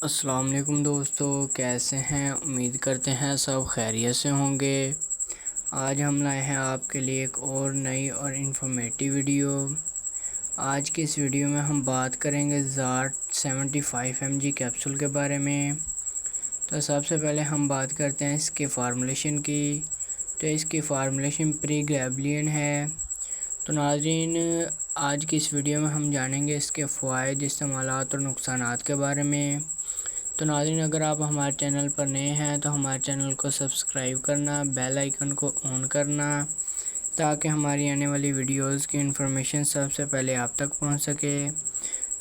السلام علیکم دوستو، کیسے ہیں؟ امید کرتے ہیں سب خیریت سے ہوں گے۔ آج ہم لائے ہیں آپ کے لیے ایک اور نئی اور انفارمیٹیو ویڈیو۔ آج کی اس ویڈیو میں ہم بات کریں گے زارٹ 75 mg کیپسول کے بارے میں۔ تو سب سے پہلے ہم بات کرتے ہیں اس کی فارمولیشن کی۔ تو اس کی فارمولیشن پری گلیبولین ہے۔ تو ناظرین، آج کی اس ویڈیو میں ہم جانیں گے اس کے فوائد، استعمالات اور نقصانات کے بارے میں۔ تو ناظرین، اگر آپ ہمارے چینل پر نئے ہیں تو ہمارے چینل کو سبسکرائب کرنا، بیل آئیکن کو آن کرنا، تاکہ ہماری آنے والی ویڈیوز کی انفارمیشن سب سے پہلے آپ تک پہنچ سکے۔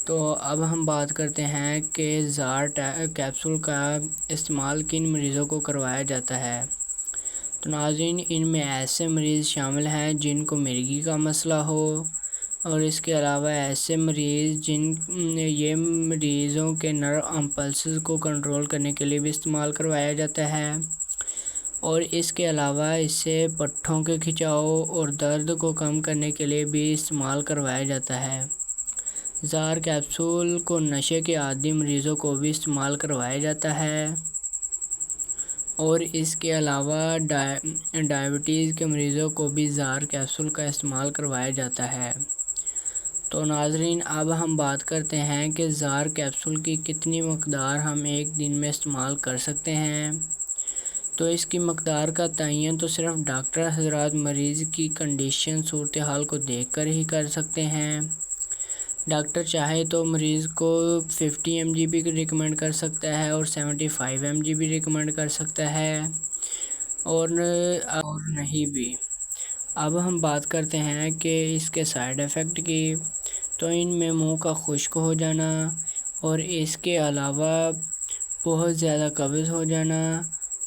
تو اب ہم بات کرتے ہیں کہ زارٹ کیپسول کا استعمال کن مریضوں کو کروایا جاتا ہے۔ تو ناظرین، ان میں ایسے مریض شامل ہیں جن کو مرگی کا مسئلہ ہو، اور اس کے علاوہ ایسے مریض یہ مریضوں کے نرو امپلسز کو کنٹرول کرنے کے لیے بھی استعمال کروایا جاتا ہے، اور اس کے علاوہ اسے پٹھوں کے کھچاؤ اور درد کو کم کرنے کے لیے بھی استعمال کروایا جاتا ہے۔ زار کیپسول کو نشے کے عادی مریضوں کو بھی استعمال کروایا جاتا ہے، اور اس کے علاوہ ڈائبٹیز کے مریضوں کو بھی زار کیپسول کا استعمال کروایا جاتا ہے۔ تو ناظرین، اب ہم بات کرتے ہیں کہ زار کیپسول کی کتنی مقدار ہم ایک دن میں استعمال کر سکتے ہیں۔ تو اس کی مقدار کا تعین تو صرف ڈاکٹر حضرات مریض کی کنڈیشن صورتحال کو دیکھ کر ہی کر سکتے ہیں۔ ڈاکٹر چاہے تو مریض کو 50 mg بھی ریکمنڈ کر سکتا ہے اور 75 mg بھی ریکمنڈ کر سکتا ہے، اور نہیں بھی۔ اب ہم بات کرتے ہیں کہ اس کے سائیڈ ایفیکٹ کی۔ تو ان میں منہ کا خشک ہو جانا، اور اس کے علاوہ بہت زیادہ قبض ہو جانا،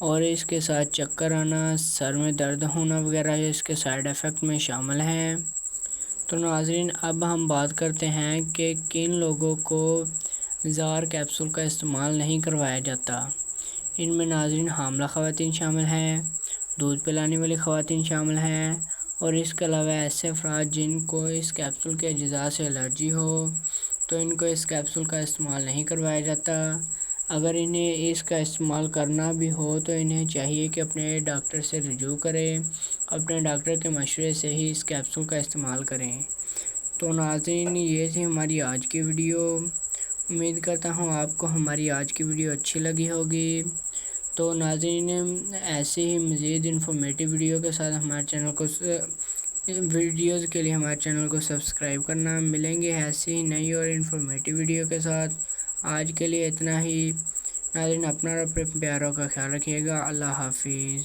اور اس کے ساتھ چکر آنا، سر میں درد ہونا وغیرہ اس کے سائیڈ ایفیکٹ میں شامل ہیں۔ تو ناظرین، اب ہم بات کرتے ہیں کہ کن لوگوں کو زار کیپسول کا استعمال نہیں کروایا جاتا۔ ان میں ناظرین حاملہ خواتین شامل ہیں، دودھ پلانے والی خواتین شامل ہیں، اور اس کے علاوہ ایسے افراد جن کو اس کیپسول کے اجزاء سے الرجی ہو، تو ان کو اس کیپسول کا استعمال نہیں کروایا جاتا۔ اگر انہیں اس کا استعمال کرنا بھی ہو تو انہیں چاہیے کہ اپنے ڈاکٹر سے رجوع کریں، اپنے ڈاکٹر کے مشورے سے ہی اس کیپسول کا استعمال کریں۔ تو ناظرین، یہ تھی ہماری آج کی ویڈیو۔ امید کرتا ہوں آپ کو ہماری آج کی ویڈیو اچھی لگی ہوگی۔ تو ناظرین، ایسے ہی مزید انفارمیٹیو ویڈیو کے ساتھ ہمارے چینل کو ویڈیوز کے لیے ہمارے چینل کو سبسکرائب کرنا۔ ملیں گے ایسی ہی نئی اور انفارمیٹیو ویڈیو کے ساتھ۔ آج کے لیے اتنا ہی۔ ناظرین، اپنا اور اپنے پیاروں کا خیال رکھیے گا۔ اللہ حافظ۔